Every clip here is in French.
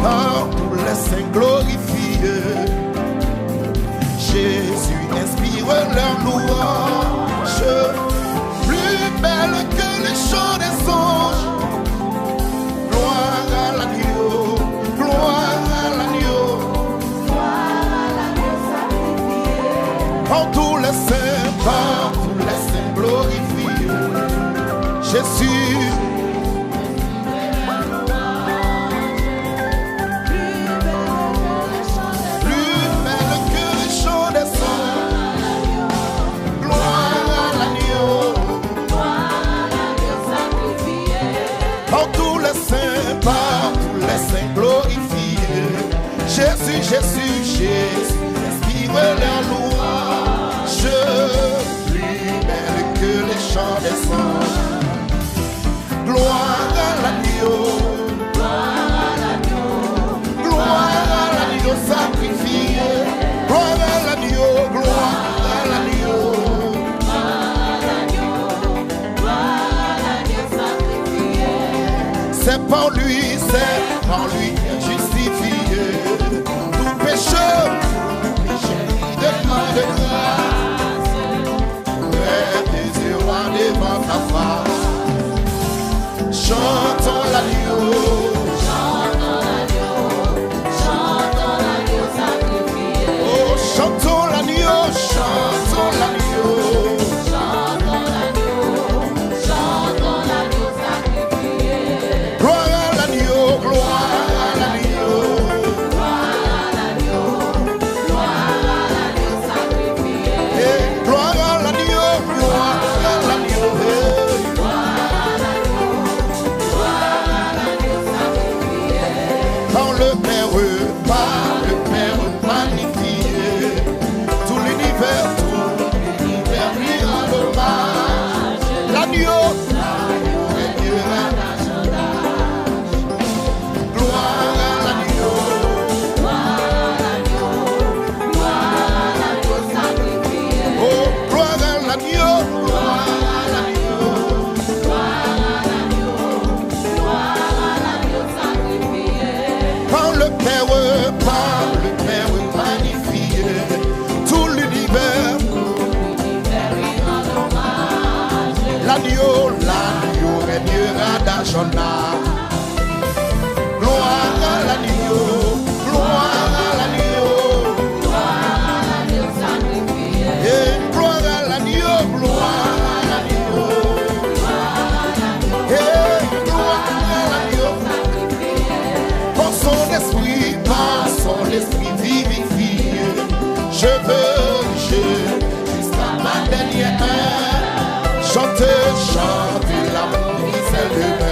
par tous les saints glorifiés. Jésus inspire leur louange, plus belle que les chants des anges. Gloire à l'agneau, gloire à l'agneau, par tous les saints glorifiés. Jésus. Jésus, Jésus, Jésus, inspire leur louange, plus belle que les chants des anges. Gloire à l'agneau, gloire à l'agneau, gloire à l'agneau sacrifié. Gloire à l'agneau, gloire à l'agneau, gloire à l'agneau sacrifié. C'est par lui justifié. Pécheur, de grâce, des rois devant ta face. Chantons l'agneau, chantons l'agneau, chantons l'agneau sacrifié. Oh, chantons l'agneau, chantons l'agneau, chantons l'agneau, chantons l'agneau sacrifié. Gloire à l'agneau, gloire. L'agneau régnera d'Arjona. Gloire à l'agneau, gloire à l'agneau, gloire à l'agneau sacrifié. Gloire à l'agneau, gloire à l'agneau, gloire à l'agneau sacrifié. Par son esprit vivifié, je veux jusqu'à ma dernière heure. Chantez, chantez l'amour qui s'élève.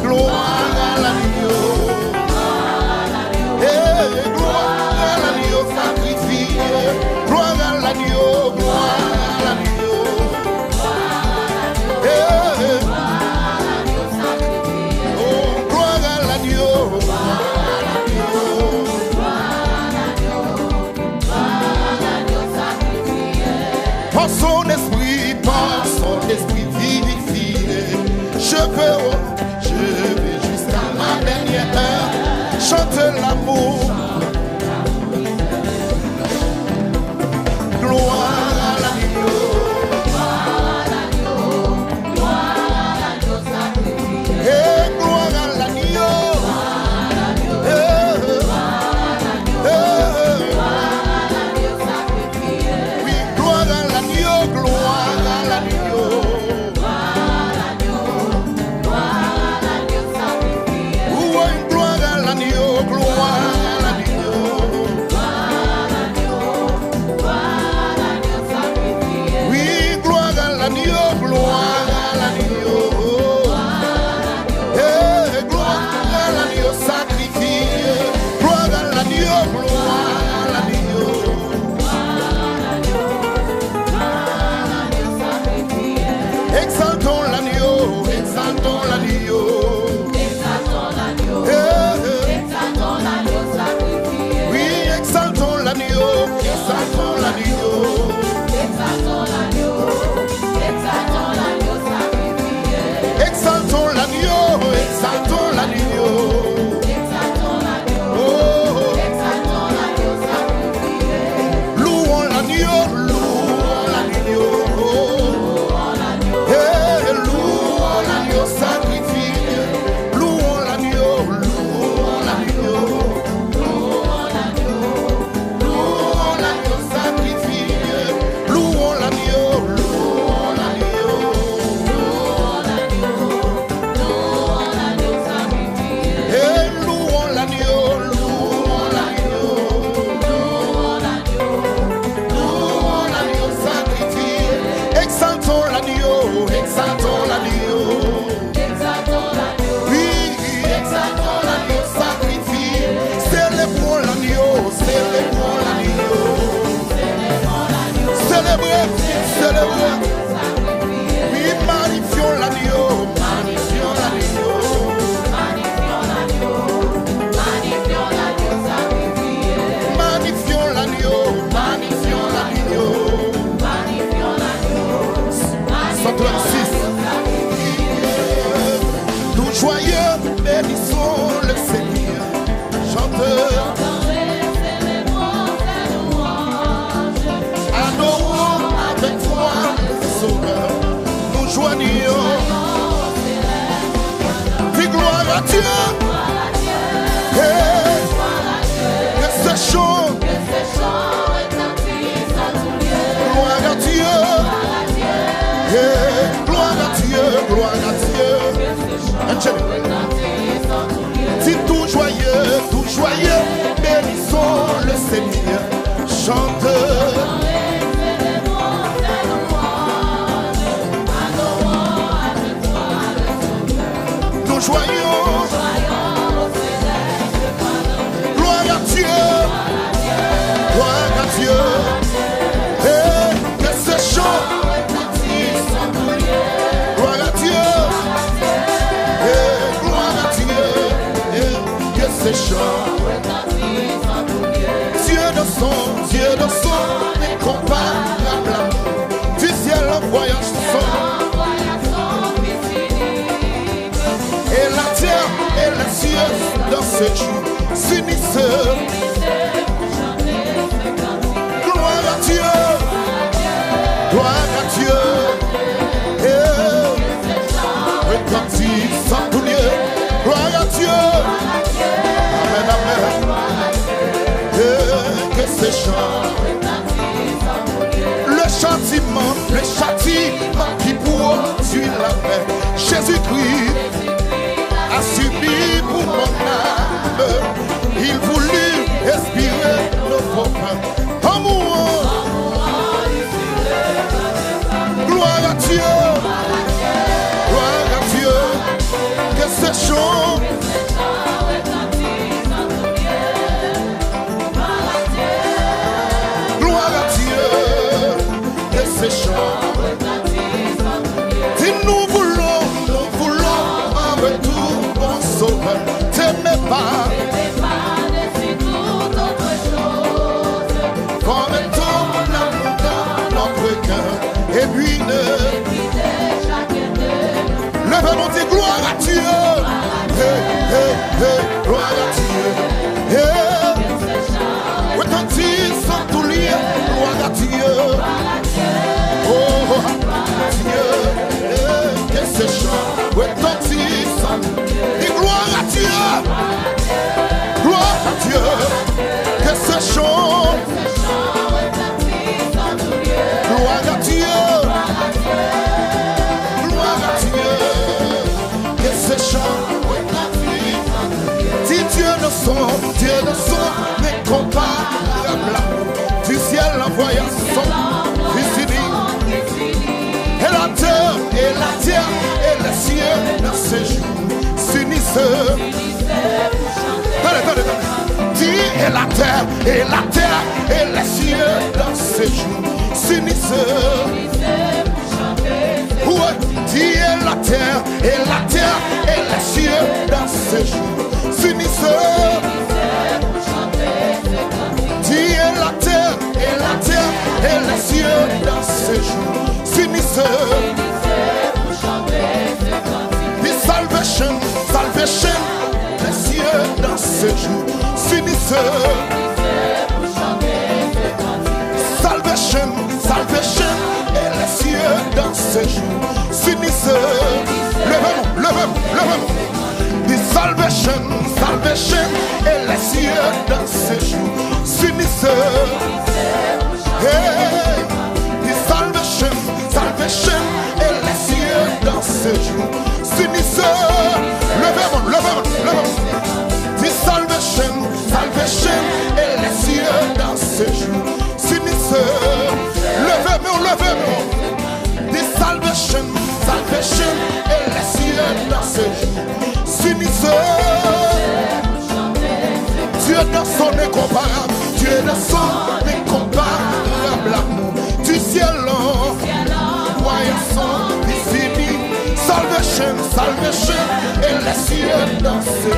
Gloire à l'agneau, gloire à l'agneau sacrifié. Gloire à l'agneau, gloire à l'agneau, oh, gloire à l'agneau, par son esprit vivifié. Je veux jusqu'à ma dernière heure chanter l'amour. Gloire à l'agneau, gloire à l'agneau sacrifié. Gloire à l'agneau, oui, gloire à l'agneau, gloire à l'agneau. Gloire à l'agneau, gloire à l'agneau, gloire. joyeux, bénissons le Seigneur. Chanteurs, adorons avec toi le Sauveur. Nous joignons. Dis gloire à Dieu. Hey, que ce chant. Gloire à Dieu. Hey, gloire à Dieu, gloire à Dieu. Dis tout joyeux, bénissons le Seigneur. Chante. Nous joyons. Gloire à Dieu. Gloire à Dieu. Hey, que ce chant. Gloire à Dieu. Hey, gloire à Dieu. Hey, que ce chant. Dieu de son incomparable amour. Du ciel envoya son. Et la terre et les cieux dans ce jour s'unissent. Gloire à Dieu. Gloire à Dieu. Retentissent en tout lieu. Gloire à Dieu. Amen, amen. Que ces chants, le châtiment qui poursuit la paix. Jésus-Christ a subi pour mon âme. Il voulut respirer nos pauvres. Amour, gloire à Dieu, gloire à Dieu. Que ces chants. Si nous voulons en retour mon sauveur, t'aimais pas comme ton amour dans notre cœur et puis levez-nous, dit gloire à Dieu. Hey, hey, hey, gloire à Dieu. Hey, retentissent en tout lieu, gloire à Dieu. Oh, Dieu, que ce chant retentisse. Et gloire à Dieu, gloire à Dieu, que ce chant, gloire à Dieu, gloire à Dieu, que ce chant retentisse. Si Dieu ne son incomparable amour, du ciel envoya son Fils unique. Et la terre et les cieux dans ce jour s'unissent. Attendez. Dis et la terre et les cieux dans ce jour s'unissent. Ouais, dis et la terre et les cieux dans ce jour s'unissent. Dis et la terre et les cieux dans ce jour s'unissent. The salvation, les cieux dans ce jour s'unissent. Salvation, et les cieux dans ce jour s'unissent. Levez-moi. The salvation, et les cieux dans ce jour s'unissent. Hey, the salvation, et les cieux dans ce jour s'unissent. Levez-moi. The salvation, et les cieux dans ce jour s'unissent. Levez-moi. The salvation, et les cieux dans ce jour s'unissent. Dieu dans son incomparable, Dieu dans son incomparable amour, du ciel envoya son Fils unique. Salvation, et les cieux dans ce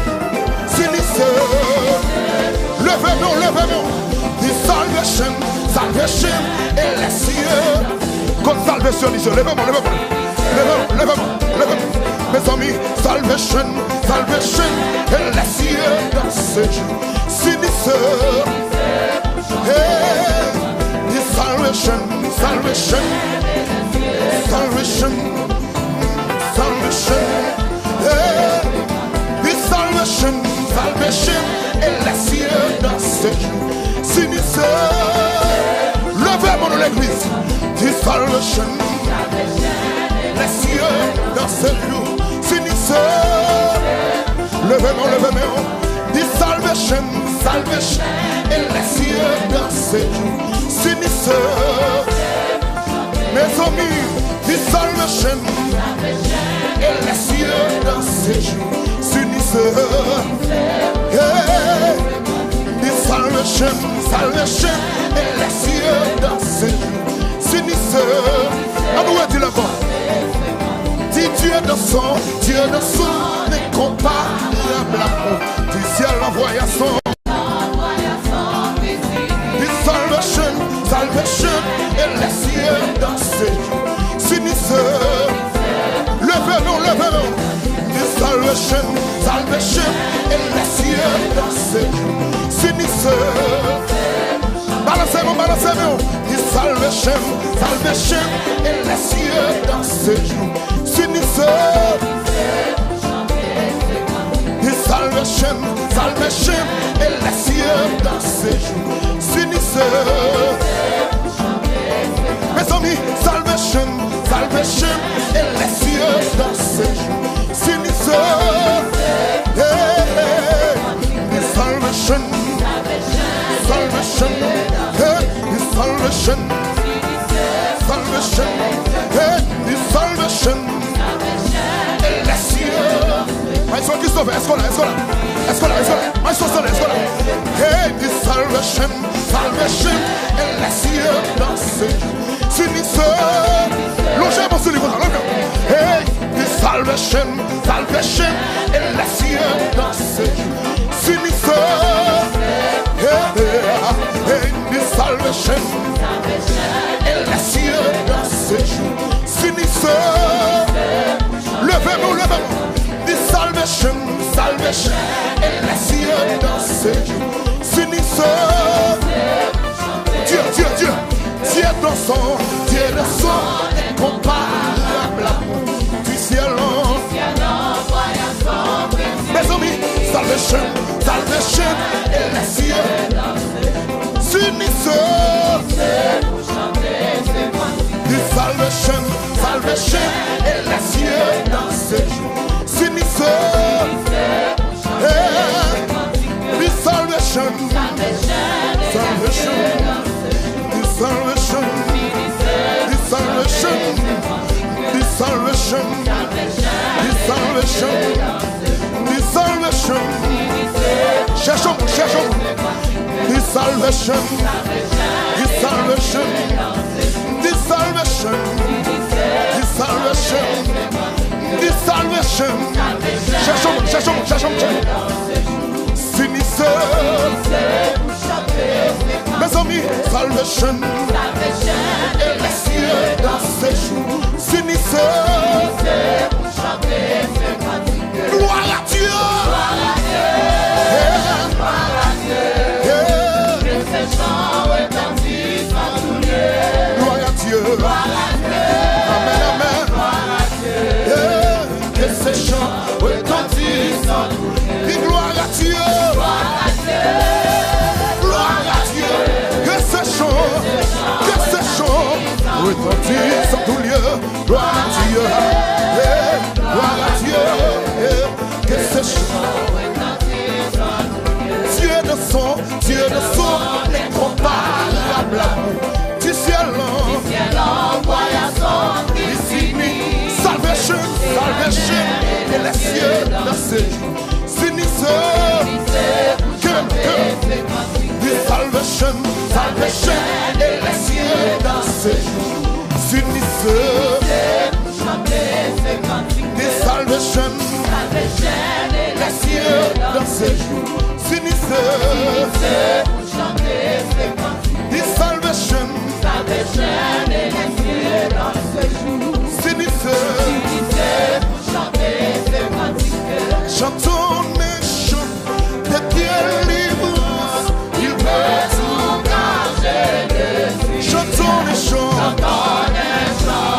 s'unissent. Levez-nous. The salvation, et les cieux. Comme salvation, levez-moi. Mes amis, salvation, salvation, et les cieux dans ce jour. Finisseur, hey, this salvation, salvation, salvation, salvation, hey, this salvation, salvation, et les cieux dans ce jour. Finisseur, levez-moi dans l'église, this salvation, les cieux dans ce jour. Finisseur, levez-moi, levez-moi. This salvation, salvation, et les cieux dans ce jour. Finisseur, mes amis, this salvation, et les cieux dans ce jour. Finisseur, yeah. This salvation, salvation, et les cieux dans ce jour. Finisseur, à nous est-il encore? Dis Dieu de son n'est comparable à moi. Du ciel envoya son. This salvation, salvation, et les cieux dans ce jour. Finisseur, levez-nous, levez-nous. This salvation, salvation, et les cieux dans ce jour. Finisseur, balancez-moi, balancez-moi. This salvation, salvation, et les cieux dans ce jour. Finisseur, His salvation, salvation, et les cieux dans ce jour. Finisseur, mes amis, salvation, salvation, et les cieux dans ce jour. Finisseur, hey, hey, His salvation, salvation, hey, His salvation, salvation, hey, His salvation. Maestro Christophe, est-ce qu'on l'a? Maestro Soleil, est-ce qu'on l'a? Hey, this salvation, salvation, et les cieux dans ce jour. Finisseur, longez mon soulier, hey, this salvation, salvation, et les cieux dans ce jour. Finisseur, hey, hey, this salvation, et les cieux dans ce jour. Finisseur, levez-nous, levez-nous. This salvation, salvation, et les cieux dans ce jour. Finisseur, Dieu, Dieu, Dieu, Dieu dans son, Dieu dans son, est comparable à moi. Du ciel envoya son précieux. Mes amis, salvation, salvation, et les cieux dans ce jour. Finisseur, this salvation, salvation, et les cieux dans ce jour. Finisseur, this salvation, salvation, this salvation, this salvation, this salvation, this salvation, this salvation. Cherchons, cherchons, this salvation, this salvation, this salvation, this salvation. This salvation, cherchons, cherchons, cherchons, finisseur, mes amis, salvation, et les cieux dans ce jour, finisseur, gloire à Dieu, que ces chants retentissent en tout lieu, gloire à Dieu, amen, amen. Que ces chants retentissent en tout lieu. Dis gloire à Dieu. Gloire à Dieu. Que ces chants retentissent en tout lieu. Gloire à Dieu. Gloire à Dieu. Que ces chants retentissent en tout lieu. Dieu de son, n'est comparable à nous. Du ciel envoya son disciple. Salvation, salvation, et les cieux dans ce jour. Finisseur, this salvation, salvation, et les cieux dans ce jour. Finisseur, this salvation, et les cieux dans ce jour. Finisseur, this salvation, et les cieux dans ce jour. Finisseur, pour chanter. Chantons mes chants de délivrance. Il peut tout changer. Chantons les chants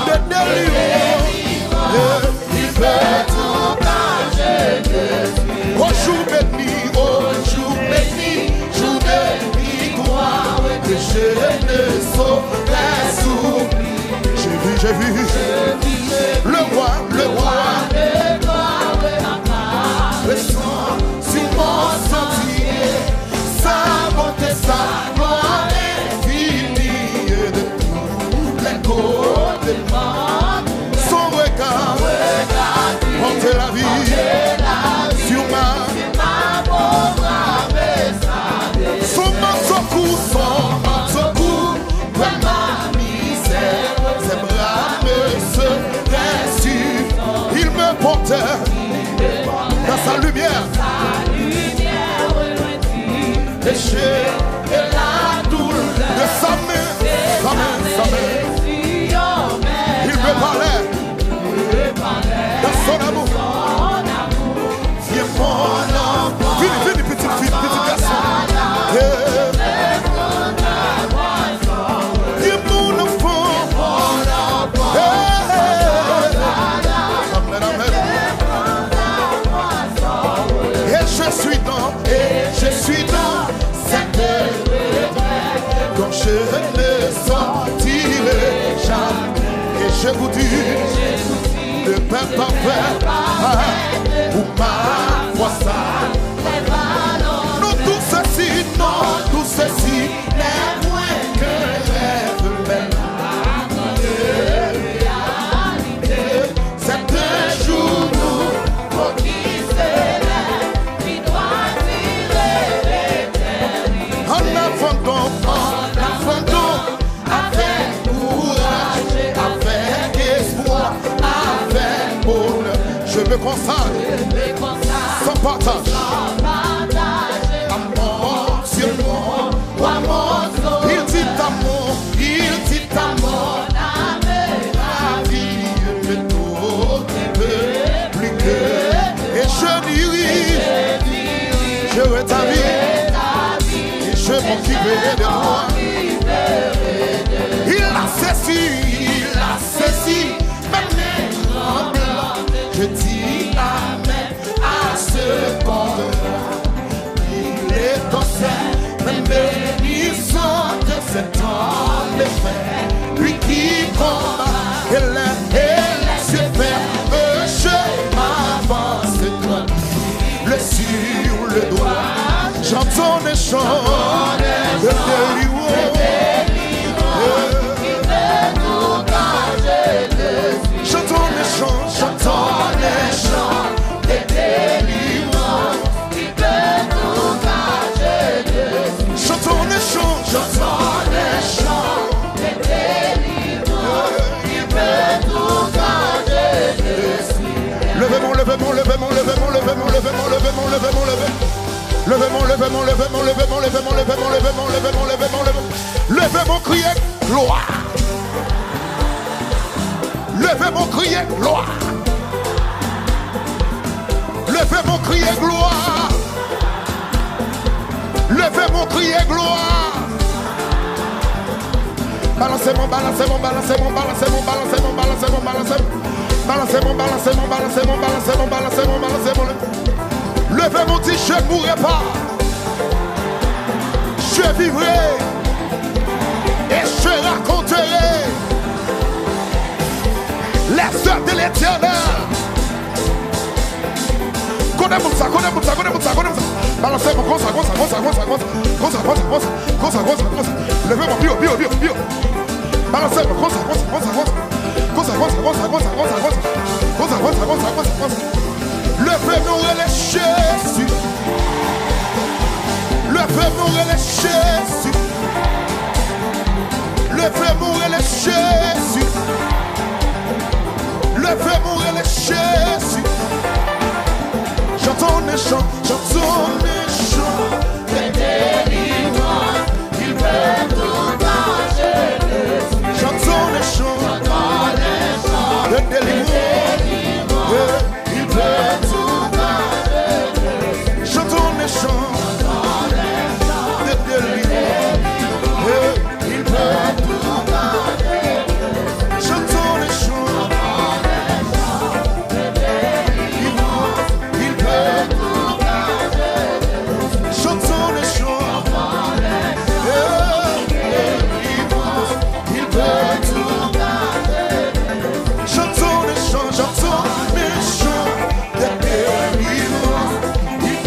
de délivrance. Il peut tout changer. Au jour béni, jour béni, croire que je ne saurais s'oublier. J'ai vu le roi, le sang sur mon sentier, sa bonté, sa gloire infinie de tous les côtés. Son regard portait la vie sur ma pauvre âme. Son manteau couvre ma misère. Ses bras me seraient sûrs. Il me portait dans sa lumière. Péché et la douleur de sa main. Il me parlait dans son amour. Viens mon enfant. Viens petite fille, petit garçon. Viens mon enfant. Je suis dans cette retraite dont je ne sortirai jamais. Et je vous dis, ne perds pas peur pour ma foi ça. Non, tout ceci n'est moins que rêve, mais la réalité. C'est un jour nous pour qui avec courage, avec espoir, avec bonheur. Je me consacre sans partage. Amour sur moi, il dit amour, la vie me tourne plus que. Et je dis oui, je veux ta vie. Je m'occuperai de moi. Il a saisi, même tremblant. Je dis amen à ce corps-là. Il est ancien, même bénissant de cet homme de fer. Lui qui combat et laisse faire un chemin avance le sur le doigt. J'entends des chants de délivrance. J'entends des chants de délivrance. J'entends des chants de délivrance. Levez-moi. Levez-moi, criez gloire. Levez-moi, criez gloire. Levez-moi, criez gloire. Levez-moi, criez gloire. Balancez-moi. Levez-moi, dit je ne mourrai pas. Je vivrai et je raconterai les œuvres de l'Éternel. Connais-moi ça. Balancez-moi, levez-moi, bio. Balancez-moi, levez-moi les Jésus. Levez-moi les Jésus. Levez-moi les Jésus. Levez-moi les Jésus. J'entends les chants de délivrance. Il veut tout changer. J'entends les chants de délivrance. Il veut tout changer.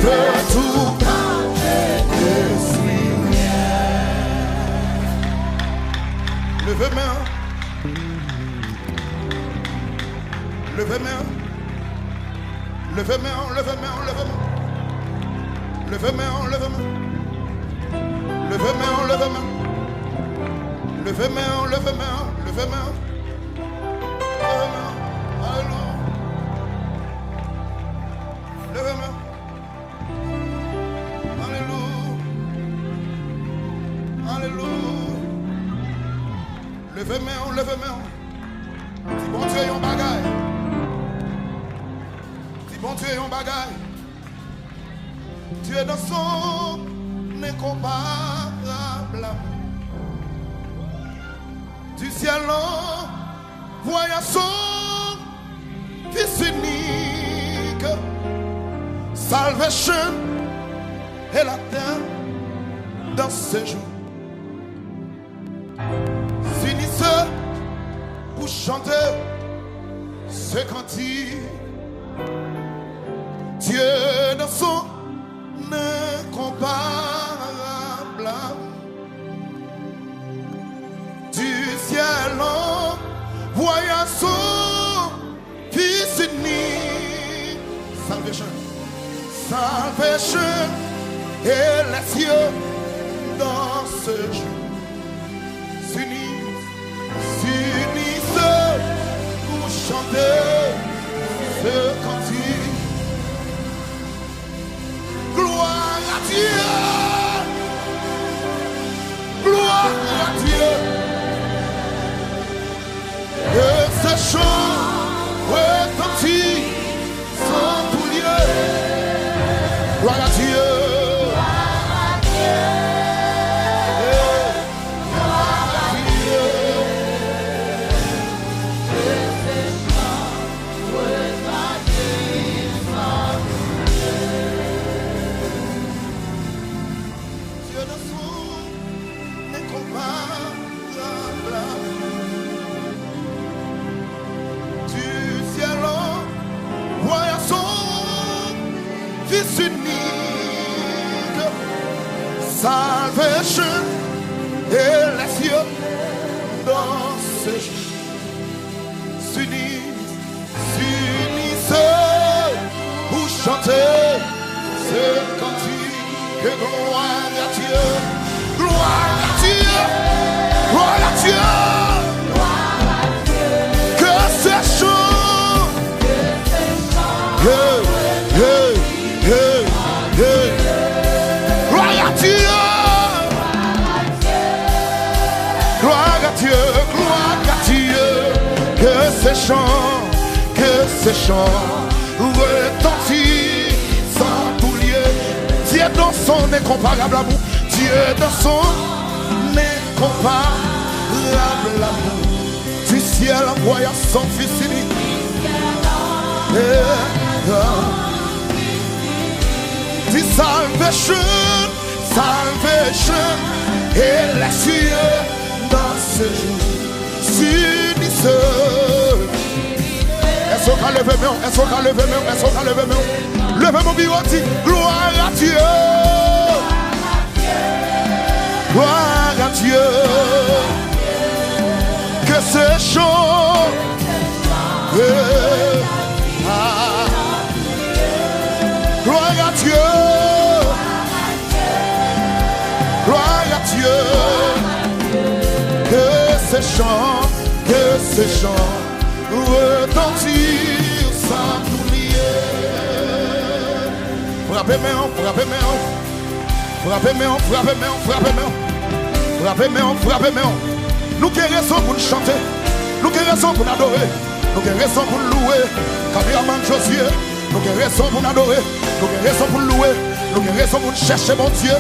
peux tout quand je suis rien. Levez main. Levez main. Levez main, levez main, levez main. Levez main, levez main. Levez main, levez main. Levez main, levez main, levez main. Levez main. Alléluia. Levez main. Alléluia. Alléluia. Levez main, levez main. Si bon Dieu yon bagaille. Si bon Dieu yon bagaille. Dieu dans son incomparable. Du ciel envoya son Fils unique. Salvation et la terre dans ce jour. S'unissent pour chanter ce cantique. Dieu dans son incomparable. Du ciel envoya son Fils unique. Salvation. Salvation et les cieux dans ce jour. S'unissent pour chanter ce cantique. Gloire à Dieu. Gloire à Dieu. Que ce chant retentit sans tout lieu. Gloire à Dieu. Fils unique, salvation et les cieux dans ce jour. S'unissent pour chanter ce cantique. Que gloire à Dieu, gloire à Dieu, gloire à Dieu, gloire à Dieu. Que ces chants, gloire à Dieu, gloire à Dieu, gloire à Dieu, que ces chants retentissent sans tout lieu. Dieu dans son incomparable amour, Dieu dans son incomparable amour, du ciel envoya son Fils unique. The salvation, salvation, et les cieux dans ce jour s'unissent. Est-ce qu'on lève main? Est-ce qu'on lève main? Est-ce qu'on lève main? Levez mon bioti, gloire à Dieu, gloire à Dieu. Que ce chant, gloire à Dieu, gloire à Dieu, que ces chants retentissent sans oublier. Frappez main, frappez main, frappez main, frappez main, frappez main, frappez main, frappez main. Nous qui raison pour nous chanter, nous qui raison pour nous adorer, nous qui raison pour nous louer, Cameraman Josué. Nous avons raison pour nous adorer, nous avons raison pour nous louer, nous avons raison pour nous chercher mon Dieu.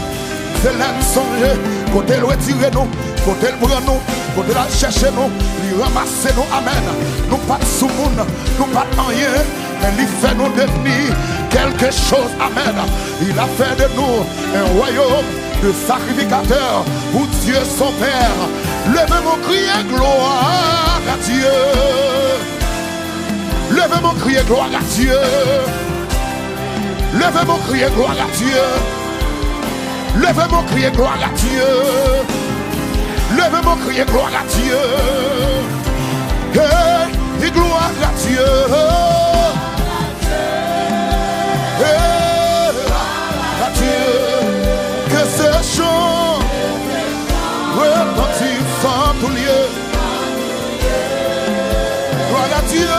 C'est là nous songer, côté le retirer nous, côté le prendre nous, côté la chercher nous, lui ramasser nous, amen. Nous pas de sous-monde, nous pas de rien, mais il fait nous devenir quelque chose, amen. Il a fait de nous un royaume de sacrificateurs pour Dieu son Père. Levez mon cri et gloire à Dieu. Levez mon cri et gloire à Dieu. Levez-moi, crier gloire à Dieu. Levez-moi, crier gloire à Dieu. Levez-moi, crier gloire à Dieu. Et gloire à Dieu. À Dieu. Que ce chant retentisse en tout lieu. Gloire à Dieu.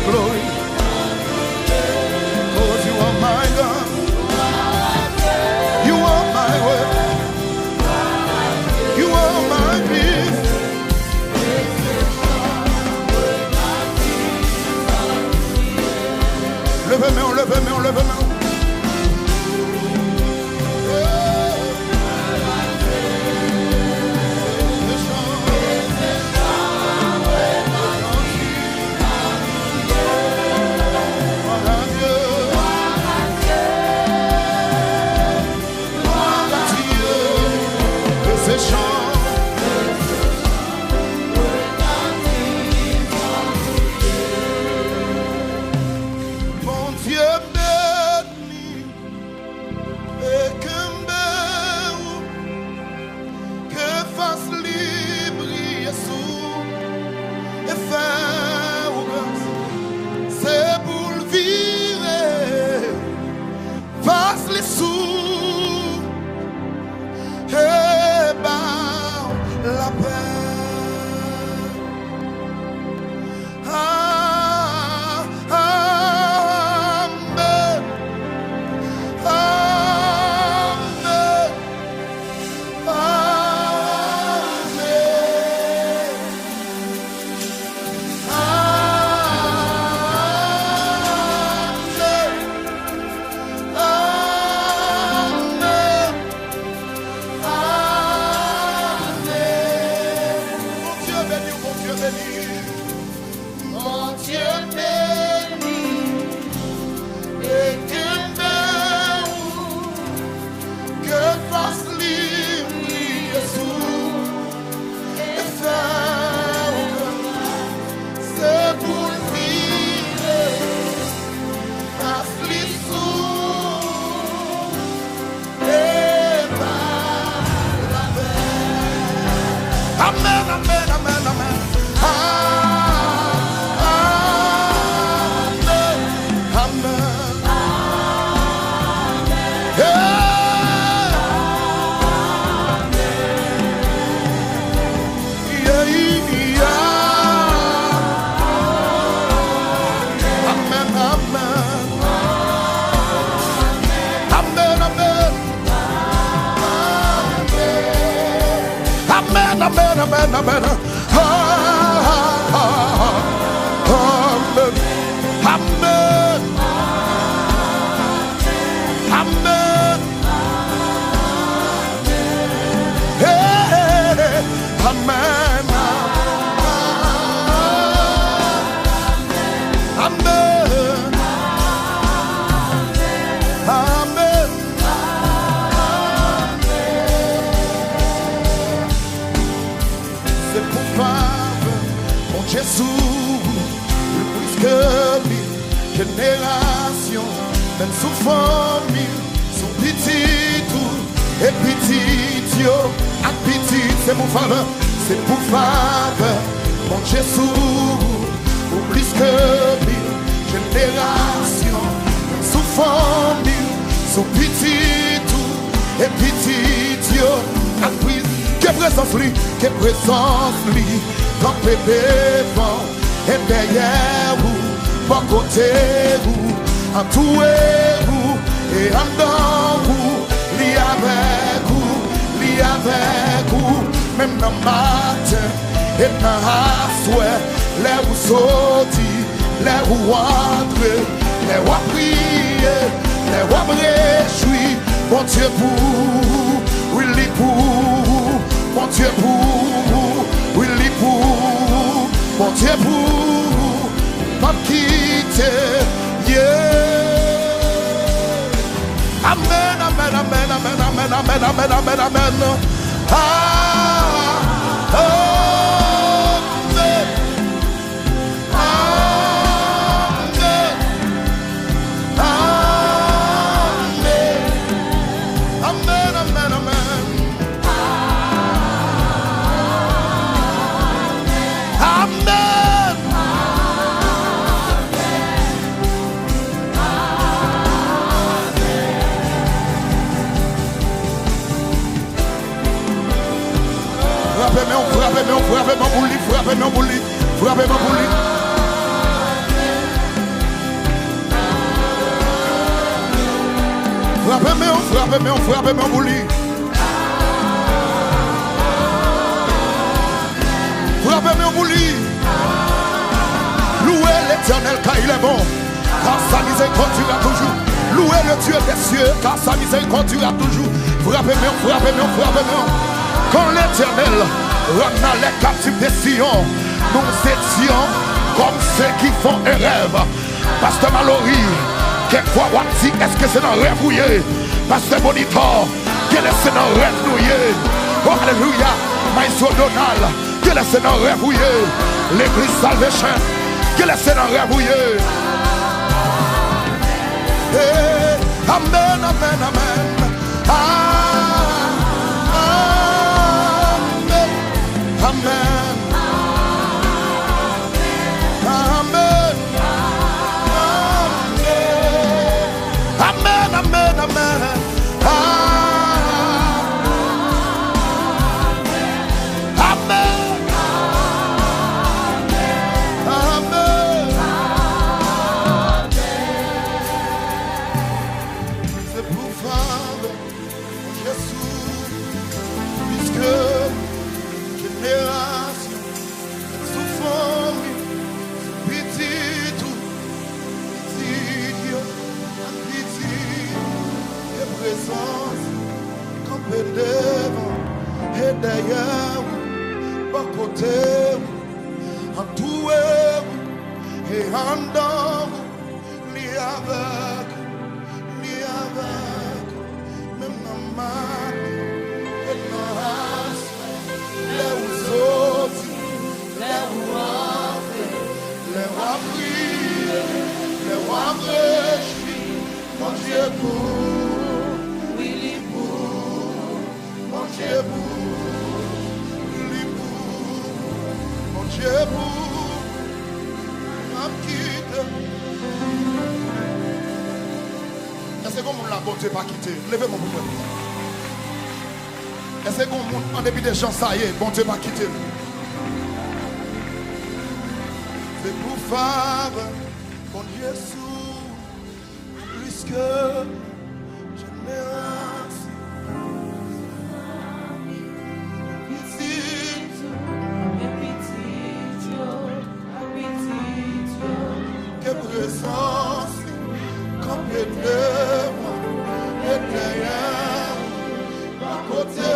Glory, cause you are my God, you are my way, you are my peace. Levez-moi, levez-moi, levez-moi. Amen, amen, amen. Amen. Amen. Amen. Hey, amen. Amen. Amen. C'est pour Papa, mon Jésus, le plus que mille générations, même sous famille, sous petit tout, et petit yo, à petit, c'est mon faveur, c'est pour Papa, mon Jésus, le plus que mille générations, même sous famille, sous petit tout, et petit yo, à petit. Quelle présence lui, quelle présence lui, quand bébé devant et derrière vous, par côté vous, en tout vous et en dans vous, li avec vous, même dans le matin et dans la soirée, les vous sortir, les vous entrer, les vous prier, les vous réjouir, bon Dieu pour, oui, pour. Mon Dieu pour, oui, il pour, mon Dieu pour, pas quitter, yeah. Amen, amen, amen, amen, amen, amen, amen, amen, amen. Ah, oh, amen. Amen, amen, amen. Amen. Frappez-moi, frappez-moi, frappez-moi pour lui, frappez-moi pour lui, frappez-moi pour lui. Frappez-moi, frappez-moi, frappez-moi pour lui. Frappez-moi pour lui. Louez l'Éternel car il est bon, car sa miséricorde durera toujours. Louez le Dieu des cieux, car sa miséricorde durera toujours. Frappez-moi, frappez-moi, frappez-moi. Quand l'Éternel ramena les captifs de Sion, nous étions comme ceux qui font un rêve. Pasteur Mallory, quelquefois on dit, est-ce que c'est un rêve ou yé? Pasteur Monitor, quel est ce rêve ou yé? Oh alléluia, Maïso Donald, quel est ce rêve ou yé? L'église Salvation, quel est ce rêve ou yé? Amen, amen, amen. Amen. Amen. Amen. Amen. Amen. C'est pour Father, Jésus, puisque génération souffrant, petit tout, petit Dieu, petit et présence, campé devant et derrière, par côté, en tout et en dedans, ni avec, même dans ma et dans la les autres, les rois prier, les rois réjouir, mon Dieu pour, oui, pour, mon Dieu pour, oui, pour, mon Dieu pour, m'a quitté. Est-ce que mon la bonté pas quitté? Levez mon pouvoir. Est-ce qu'on monte en début des gens, ça y est, bon Dieu m'a quitté. C'est pour faire, mon Jésus, plus que génération. Que présence, comme il est devant et derrière, à côté.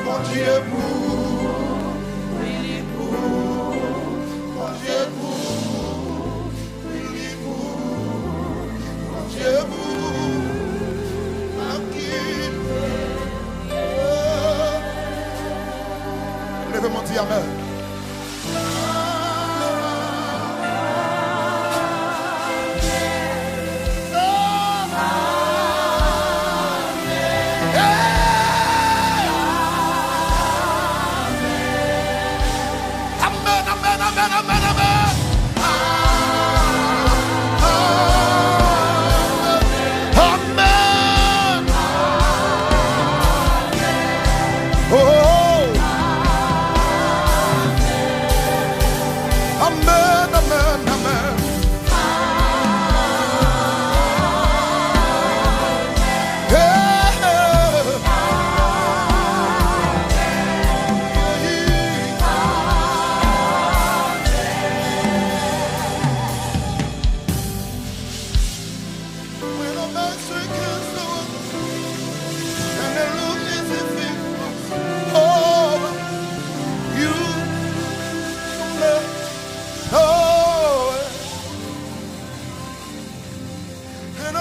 Mon Dieu pour, oui, pour, mon Dieu pour, oui, pour, mon Dieu pour, m'a quitté. Levez mon Dieu, amen.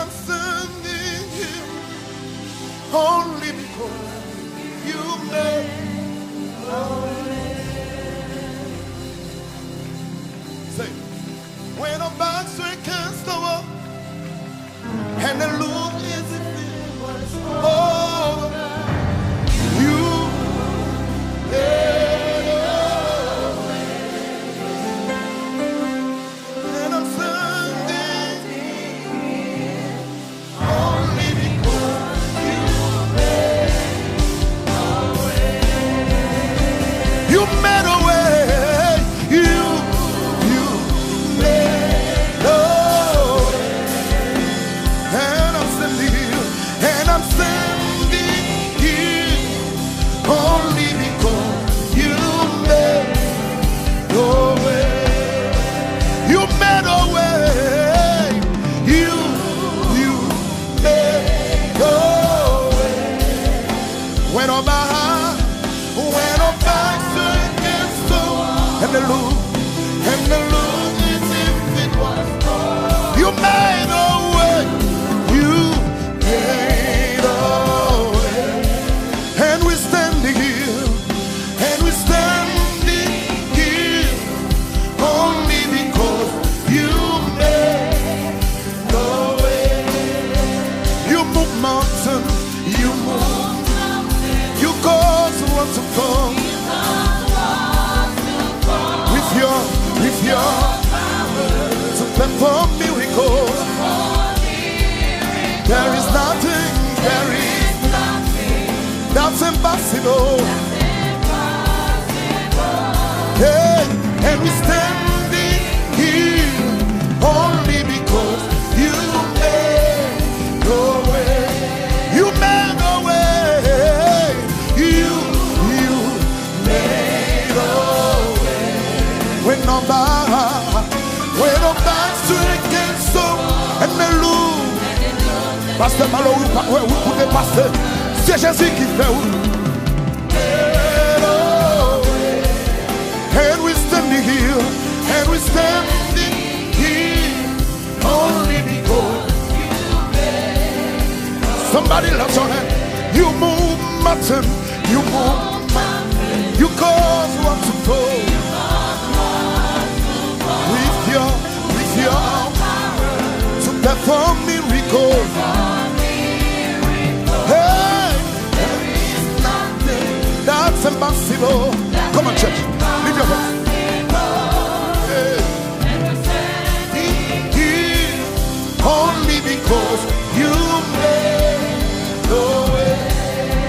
I'm standing here only because you made a way. Say, when our backs were against the wall and the look is if it was over, you made a way. And I'm standing here only because you made a way. You made a way. You made a way. And I'm standing here, and I'm standing here only because you made a way. You made a way. You made a way. When our backs were against the wall, and the look is if it was over. You made a way. You made a way. And we're standing here, and we're standing here only because you made a way. You move mountains, you move, you cause what to come with your power to perform miracles. There is nothing that's impossible. Hey, and we're standing here only because you made a way. You made a way. You made a way. When our backs were against the wall and the look. Pasteur Malo, vous pouvez passer. C'est Jésus qui fait où? And we're standing here, and we're standing here only because you made. Somebody loves your hand. You move mountain, you cause what to go. With your to perform miracles. Hey, that's impossible. Come on, church. Lift your voice. Hey. Here, only because you made the way.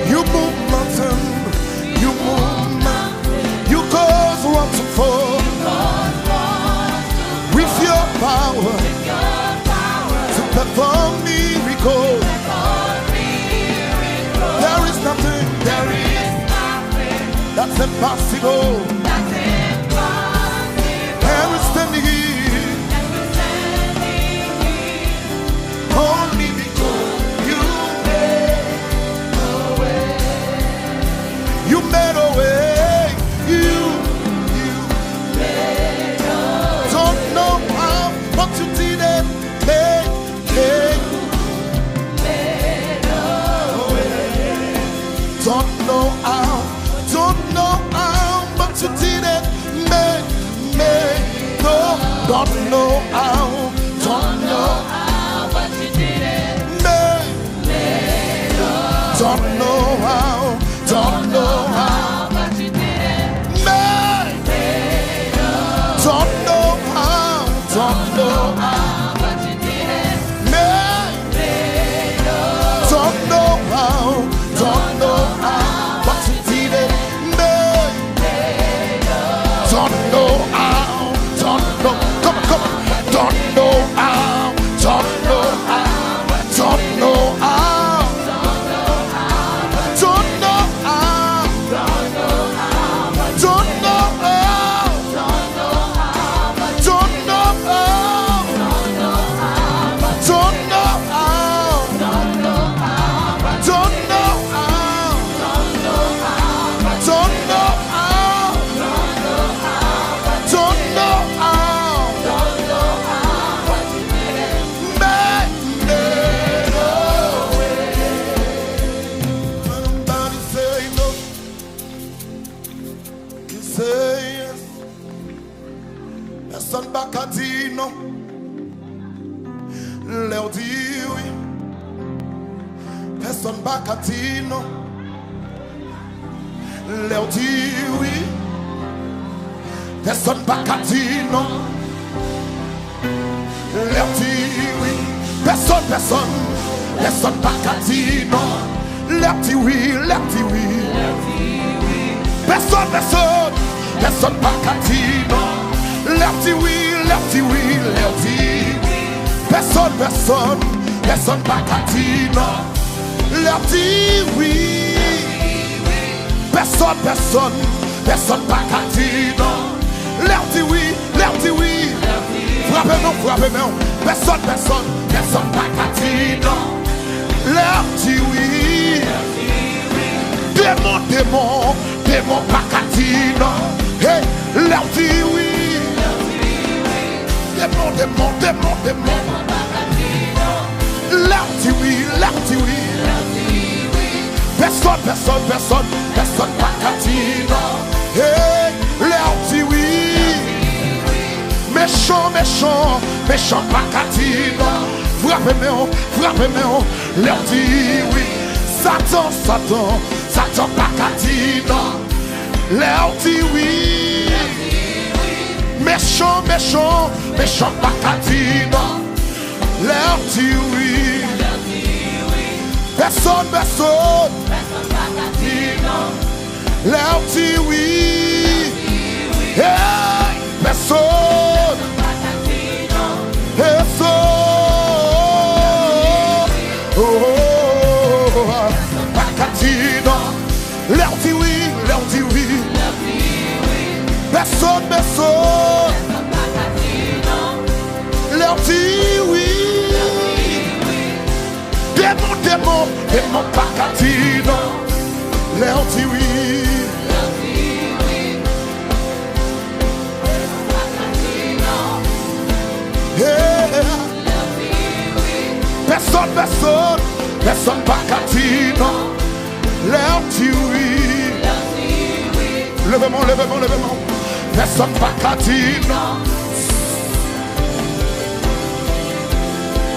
You move mountain. You cause what to fall. With your power to perform miracles. There is nothing that's impossible. And we're standing here only because you made a way. You made a way. You made a way. Don't know how, but you did it. Made a way. Don't know how, but you did personne pas qu'à dire non. Leur dit oui. Personne pas qu'à dire non. Leur dit oui. Personne pas qu'à dire non. Leur dit oui, leur dit oui. Personne pas qu'à dire non. Leur dit oui, leur dit oui, leur dit oui. Personne pas qu'à dire non. Leur dit oui. Personne pas qu'à dire non. Leur dit oui, leur dit oui. Frappez-moi. Personne pas qu'à dire non. Leur dit oui. Démon pas qu'à dire non. Hey, leur dit oui. Démon. Leur dit oui. Personne pas qu'à dire non. Hey, leur dit oui. Méchant pas qu'à dire non. Frappez-moi, leur dit oui. Satan pas qu'à dire non. Leur dit oui. Méchant pas qu'à dire non. Leur dit oui. Personne pas qu'à dire non. Leur dit oui. Hey, personne pas qu'à dire non. Pas qu'à dire non. Leur dit oui. Personne pas qu'à dire non. Leur dit oui. Démon pas qu'à dire non. Leur dit oui. Personne pas qu'à dire non. Leur dit oui. Levez-moi. Personne pas qu'à dire non.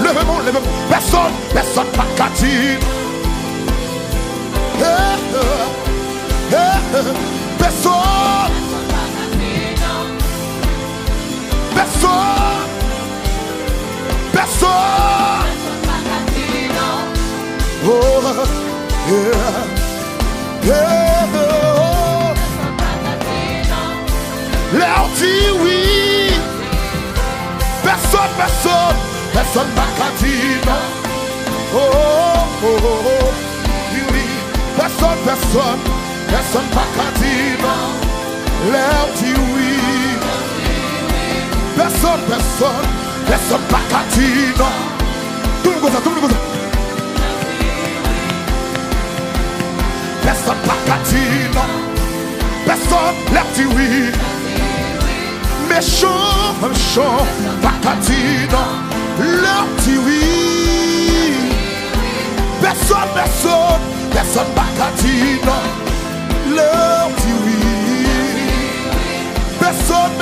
Levez-moi. Personne pas qu'à dire. Personne. Oh, leur dit oui. Personne pas qu'à dire non. Oui. Personne pas qu'à dire non. Leur dit oui. Personne pas qu'à dire non. Tout le monde. Personne pas qu'à dire non. Personne leur dit oui. Méchant pas qu'à dire non. Leur dit oui. Personne pas qu'à dire non. Leur dit oui. Personne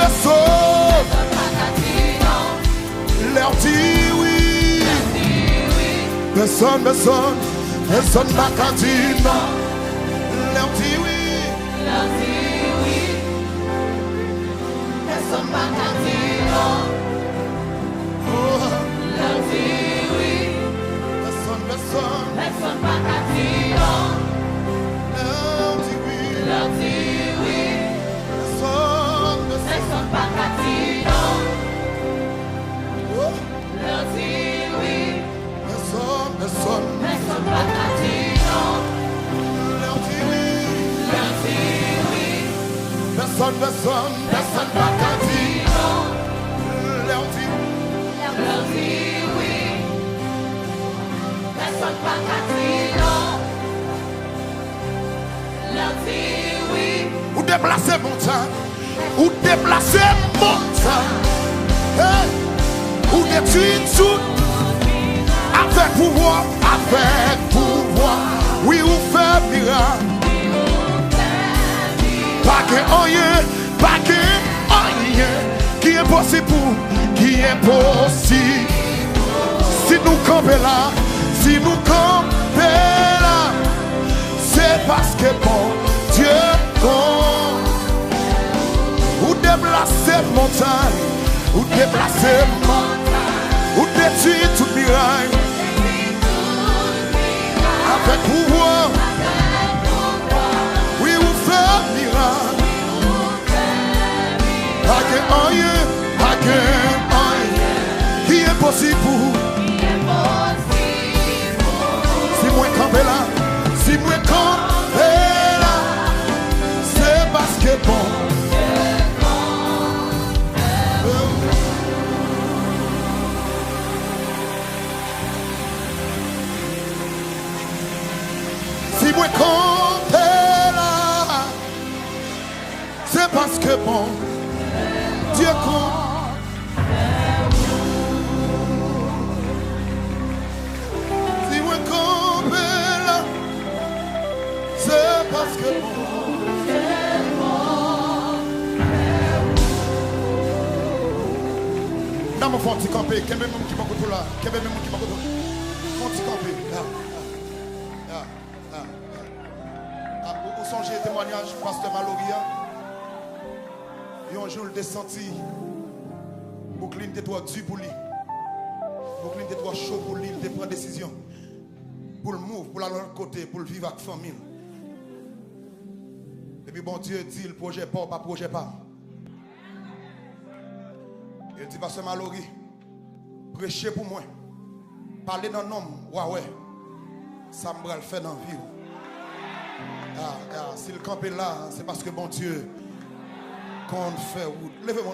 leur dit oui. Personne pas qu'à dire non. Leur dit oui. Personne pas qu'à dire non. Leur dit oui. Personne pas qu'à dire non. Leur dit oui. Personne pas qu'à dire non. Leur dit oui. Personne pas qu'à dire non. Leur dit oui. Personne pas qu'à dire non. Leur dit oui. Personne pas qu'à dire non. Leur dit oui. Ou déplacer montagne. Hey. Ou détruire tout. Avec pouvoir. Oui, ou faire miracle. Pas que rien qui est possible. Si nous campons là, montagne, ou déplacer montagne, ou détruire toute miraille. Avec pouvoir, oui, vous faites miracle. Pas que rien qui est possible pour vous. Si moi campé là, si moi campé là, c'est parce que bon. Si moi campé là, c'est parce que bon. Dieu compte. Si moi campé là, c'est parce que bon. Dans mon fond, tu campé, quel même qui m'a coupé là, quel même qui m'a coupé. Font tu campé. Vous songez témoignage, pasteur Maloria. Un jour, il descendit. Boucline était trop dur pour lui. Boucline était trop chaud pour lui. Il prend décision. Pour le move, pour aller de l'autre côté, pour le vivre avec la famille. Et puis bon Dieu dit, le projet pas projet pas. Il dit, pasteur Mallory, prêchez pour moi. Parler d'un homme, ouais. Ça me le faire dans la vie. Si le camp est là, c'est parce que bon Dieu, qu'on fait route. Levez-moi.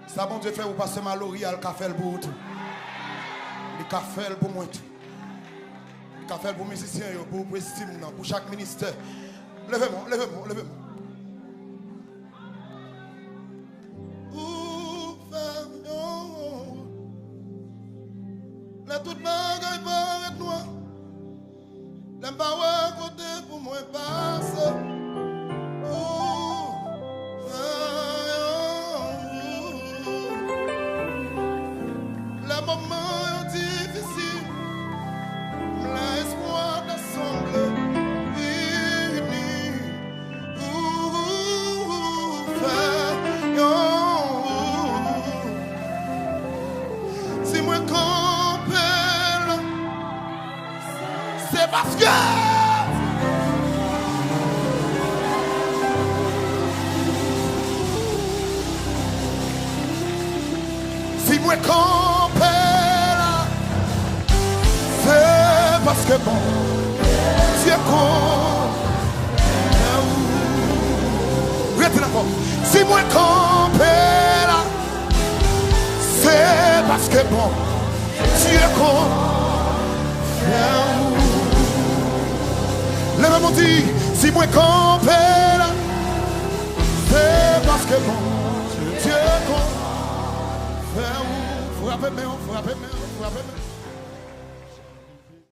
Ça bon Dieu fait ou passer Mallory, il a fait le pour tout. Il a fait pour moi tout. Il a fait pour musiciens, pour estime, pour chaque ministère. Levez-moi. La toute bagaille pas avec moi. L'aime pas à côté pour moi passer. Les moments difficiles, l'espoir d'assembler, unis, si moi campé, c'est parce que si moi campé là, c'est parce que bon Dieu compte. Restez là. Si moi campé là, c'est parce que bon Dieu compte. Le même dit, si moi campé là, c'est parce que bon Dieu compte. Frappez-moi.